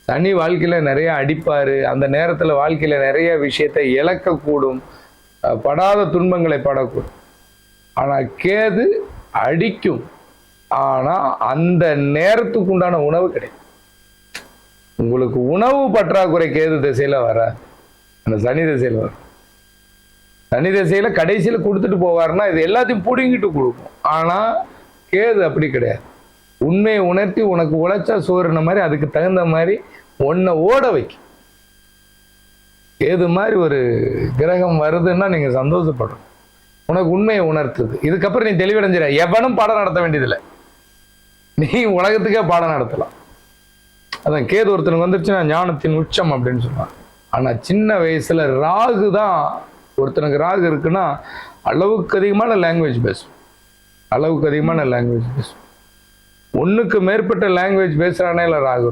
சனி வாழ்க்கையில் நிறைய அடிப்பார், அந்த நேரத்தில் வாழ்க்கையில் நிறைய விஷயத்தை இழக்கக்கூடும், படாத துன்பங்களை படக்கூடும். ஆனால் கேது அடிக்கும், ஆனால் அந்த நேரத்துக்கு உண்டான உணவு கிடைக்கும். உங்களுக்கு உணவு பற்றாக்குறை கேது திசையில் வராது, அந்த சனி திசையில் வரும். சனி திசையில் கடைசியில் கொடுத்துட்டு போவார்னா இது எல்லாத்தையும் பிடுங்கிட்டு கொடுக்கும். ஆனால் கேது அப்படி கிடையாது. உண்மையை உணர்த்தி உனக்கு உழைச்சா சோறுன மாதிரி அதுக்கு தகுந்த மாதிரி உன்னை ஓட வைக்கும். கேது மாதிரி ஒரு கிரகம் வருதுன்னா நீங்கள் சந்தோஷப்படணும். உனக்கு உண்மையை உணர்த்துது. இதுக்கப்புறம் நீ தெளிவடைஞ்சிட, எவனும் பாடம் நடத்த வேண்டியதில்லை, நீ உலகத்துக்கே பாடம் நடத்தலாம். அதான் கேது ஒருத்தனுக்கு வந்துருச்சுன்னா ஞானத்தின் உச்சம் அப்படின்னு சொல்லுவாங்க. ஆனால் சின்ன வயசுல ராகு தான், ஒருத்தனுக்கு ராகு இருக்குன்னா அளவுக்கு அதிகமான லாங்குவேஜ் பேசும், அளவுக்கு அதிகமான லாங்குவேஜ் பேசும். ஒன்றுக்கு மேற்பட்ட லாங்குவேஜ் பேசுகிறானே இல்லை ராகு.